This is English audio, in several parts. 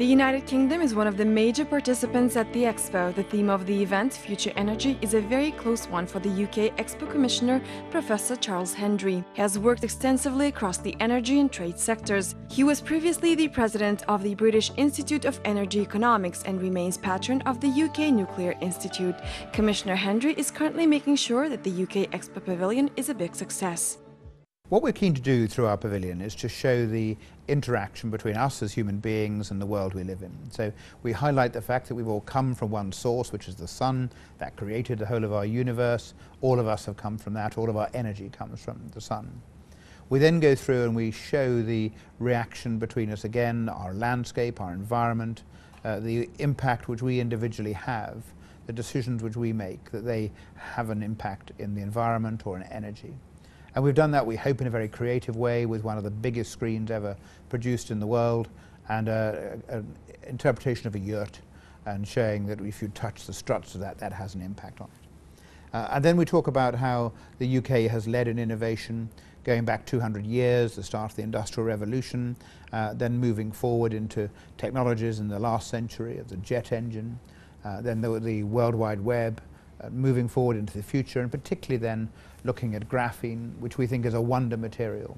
The United Kingdom is one of the major participants at the Expo. The theme of the event, Future Energy, is a very close one for the UK Expo Commissioner, Professor Charles Hendry. He has worked extensively across the energy and trade sectors. He was previously the president of the British Institute of Energy Economics and remains patron of the UK Nuclear Institute. Commissioner Hendry is currently making sure that the UK Expo Pavilion is a big success. What we're keen to do through our pavilion is to show the interaction between us as human beings and the world we live in. So we highlight the fact that we've all come from one source, which is the sun, that created the whole of our universe. All of us have come from that, all of our energy comes from the sun. We then go through and we show the reaction between us again, our landscape, our environment, the impact which we individually have, the decisions which we make, that they have an impact in the environment or in energy. And we've done that, we hope, in a very creative way with one of the biggest screens ever produced in the world and an interpretation of a yurt and showing that if you touch the struts of that, that has an impact on it. And then we talk about how the UK has led in innovation going back 200 years, the start of the Industrial Revolution, then moving forward into technologies in the last century of the jet engine, then the World Wide Web, moving forward into the future, and particularly then looking at graphene, which we think is a wonder material.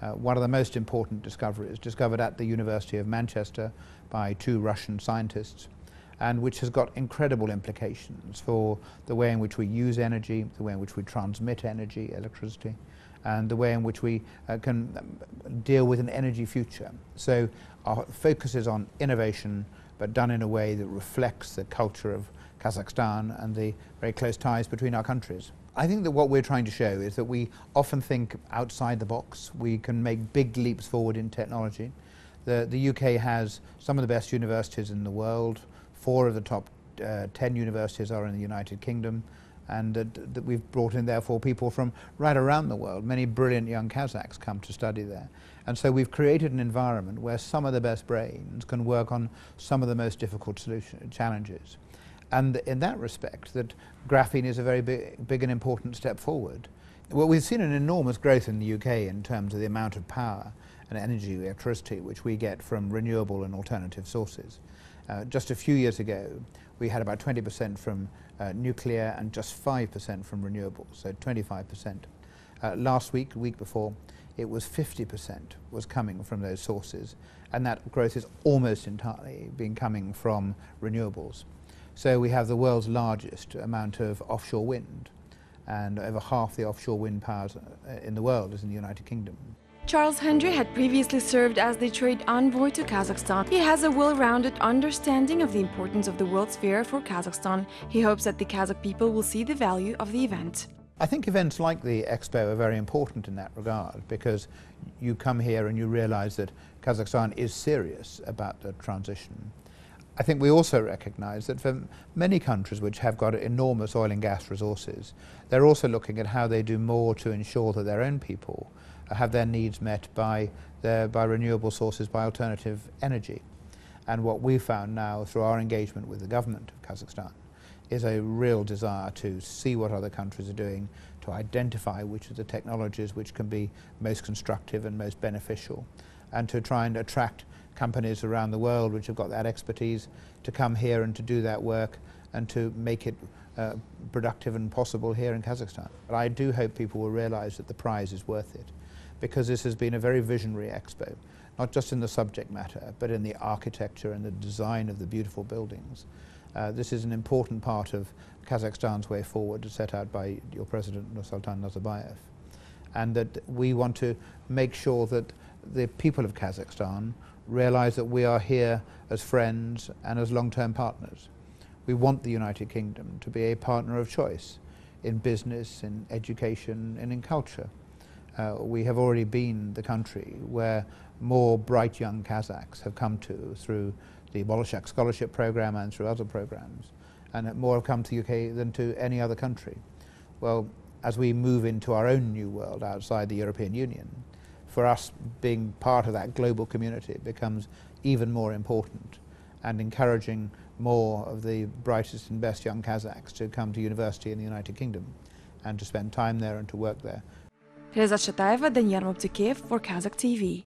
One of the most important discoveries, discovered at the University of Manchester by two Russian scientists, and which has got incredible implications for the way in which we use energy, the way in which we transmit energy, electricity, and the way in which we can deal with an energy future. So our focus is on innovation, but done in a way that reflects the culture of Kazakhstan and the very close ties between our countries. I think that what we're trying to show is that we often think outside the box. We can make big leaps forward in technology. The UK has some of the best universities in the world. 4 of the top 10 universities are in the United Kingdom, and that we've brought in therefore people from right around the world. Many brilliant young Kazakhs come to study there. And so we've created an environment where some of the best brains can work on some of the most difficult challenges. And in that respect, that graphene is a very big and important step forward. Well, we've seen an enormous growth in the UK in terms of the amount of power and energy, electricity, which we get from renewable and alternative sources. Just a few years ago, we had about 20% from nuclear and just 5% from renewables, so 25%. Last week, the week before, it was 50% was coming from those sources, and that growth is almost entirely been coming from renewables. So we have the world's largest amount of offshore wind, and over half the offshore wind power in the world is in the United Kingdom. Charles Hendry had previously served as the trade envoy to Kazakhstan. He has a well-rounded understanding of the importance of the World's Fair for Kazakhstan. He hopes that the Kazakh people will see the value of the event. I think events like the Expo are very important in that regard, because you come here and you realize that Kazakhstan is serious about the transition. I think we also recognize that for many countries which have got enormous oil and gas resources, they're also looking at how they do more to ensure that their own people have their needs met by renewable sources, by alternative energy. And what we've found now through our engagement with the government of Kazakhstan is a real desire to see what other countries are doing, to identify which of the technologies which can be most constructive and most beneficial, and to try and attract companies around the world which have got that expertise to come here and to do that work and to make it productive and possible here in Kazakhstan. But I do hope people will realize that the prize is worth it, because this has been a very visionary expo, not just in the subject matter, but in the architecture and the design of the beautiful buildings. This is an important part of Kazakhstan's way forward, set out by your President Nursultan Nazarbayev, and that we want to make sure that the people of Kazakhstan realize that we are here as friends and as long-term partners. We want the United Kingdom to be a partner of choice in business, in education, and in culture. We have already been the country where more bright young Kazakhs have come to through the Bolshak Scholarship Program and through other programs, and more have come to the UK than to any other country. Well, as we move into our own new world outside the European Union, for us being part of that global community becomes even more important, and encouraging more of the brightest and best young Kazakhs to come to university in the United Kingdom and to spend time there and to work there. Reza Shataeva, Danyar Mobtikev for Kazakh TV.